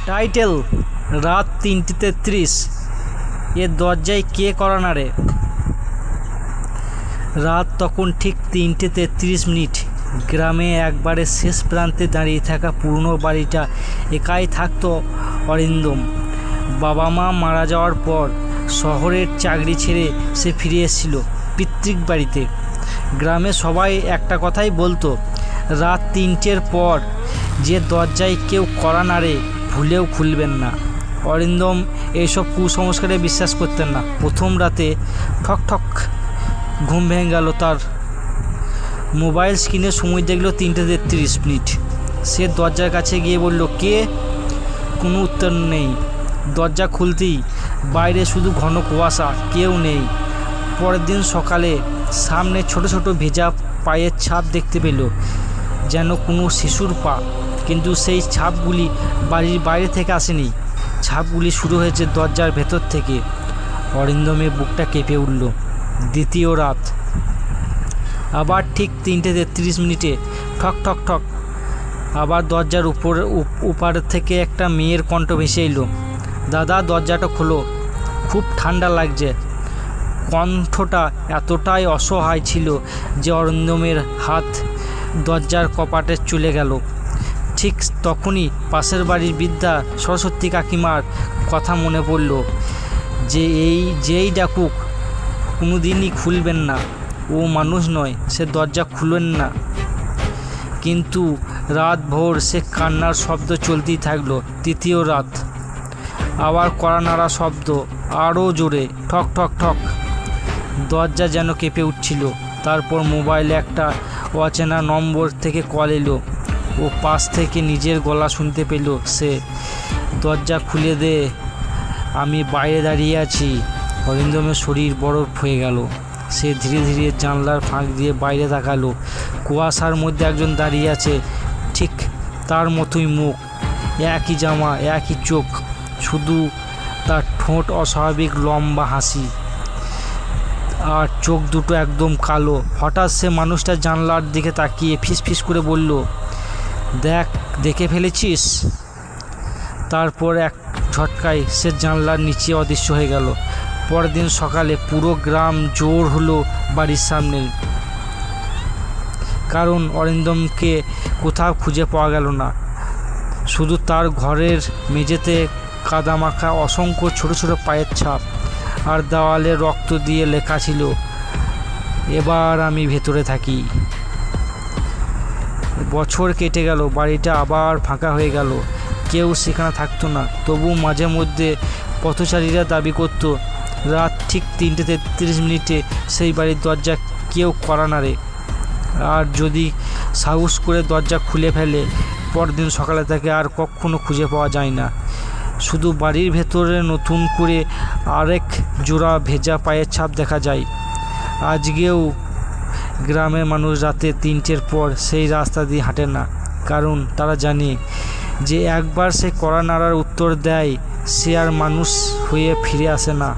Title রাত ৩:৩৩। এর দরজায় কে কড়া নাড়ে? রাত তখন ঠিক ৩:৩৩। গ্রামে একবারে শেষ প্রান্তে দাঁড়িয়ে থাকা পুরনো বাড়িটা একাই থাকতো অরিন্দম। বাবা মা মারা যাওয়ার পর শহরের চাকরি ছেড়ে সে ফিরে এসেছিল পিতৃক বাড়িতে। গ্রামে সবাই একটা কথাই বলতো, রাত ৩টের পর যে দরজায় কেউ কড়া নাড়ে ভুলেও খুলবেন না। অরিন্দম এইসব কুসংস্কারে বিশ্বাস করতেন না। প্রথম রাতে ঠক ঠক ঘুম ভেঙে গেল তার। মোবাইল স্ক্রিনে সময় দেখল ৩:৩৩। সে দরজার কাছে গিয়ে বলল, কে? কোনো উত্তর নেই। দরজা খুলতেই বাইরে শুধু ঘন কুয়াশা, কেউ নেই। পরের দিন সকালে সামনে ছোট ছোট ভেজা পায়ের ছাপ দেখতে পেল, যেন কোনো শিশুর পা। কিন্তু সেই ছাপগুলি বাড়ির বাইরে থেকে আসেনি, ছাপগুলি শুরু হয়েছে দরজার ভেতর থেকে। অরিন্দমের বুকটা কেঁপে উঠল। দ্বিতীয় রাত, আবার ঠিক ৩:৩৩ ঠক ঠক ঠক। আবার দরজার উপর থেকে একটা মেয়ের কণ্ঠ ভেসে এলো, দাদা দরজাটা খোলো, খুব ঠান্ডা লাগছে। কণ্ঠটা এতটাই অসহায় ছিল যে অরিন্দমের হাত দরজার কপাটে চলে গেল। ঠিক তখনই পাশের বাড়ির বৃদ্ধা সরস্বতী কাকিমার কথা মনে পড়ল, যে যেই ডাকুক কোনো দিনই খুলবেন না, ও মানুষ নয়, সে দরজা খুলেন না। কিন্তু রাত ভোর সে কান্নার শব্দ চলতেই থাকলো। তৃতীয় রাত, আবার কড়া নাড়া শব্দ, আরও জোরে, ঠক ঠক ঠক। দরজা যেন কেঁপে উঠছিল। তারপর মোবাইলে একটা অচেনা নম্বর থেকে কল এলো। ও পাশ থেকে নিজের গলা শুনতে পেল সে, দরজা খুলে দে, আমি বাইরে দাঁড়িয়ে আছি। অরিন্দমের শরীর বরফ হয়ে গেল। সে ধীরে ধীরে জানলার ফাঁক দিয়ে বাইরে তাকালো। কুয়াশার মধ্যে একজন দাঁড়িয়ে আছে, ঠিক তার মতোই মুখ, একই জামা, একই চোখ, শুধু তার ঠোঁট অস্বাভাবিক লম্বা হাসি আর চোখ দুটো একদম কালো। হঠাৎ সে মানুষটা জানলার দিকে তাকিয়ে ফিসফিস করে বলল, দেখে ফেলেছিস? তারপর এক ঝটকায় সে জানলার নিচে অদৃশ্য হয়ে গেল। পরের দিন সকালে পুরো গ্রাম জোর হলো বাড়ির সামনে, কারণ অরিন্দমকে কোথাও খুঁজে পাওয়া গেল না। শুধু তার ঘরের মেঝেতে কাদামাখা অসংখ্য ছোট ছোট পায়ের ছাপ, আর দেওয়ালে রক্ত দিয়ে লেখা ছিল, এবার আমি ভেতরে থাকি। বছর কেটে গেল, বাড়িটা আবার ফাঁকা হয়ে গেল, কেউ সেখানে থাকতো না। তবু মাঝে মধ্যে পথচারীরা দাবি করত, রাত ঠিক ৩:৩৩ সেই বাড়ির দরজা কেউ কড়া নাড়ে। আর যদি সাহস করে দরজা খুলে ফেলে, পরদিন সকালে তাকে আর কখনো খুঁজে পাওয়া যায় না। শুধু বাড়ির ভেতরে নতুন করে আরেক জোড়া ভেজা পায়ের ছাপ দেখা যায়। আজকেও গ্রামের মানুষ রাতে ৩টের পর সেই রাস্তা দিয়ে হাঁটে না, কারণ তারা জানে যে একবার সে কড়া নাড়ার উত্তর দেয়, সে আর মানুষ হয়ে ফিরে আসে না।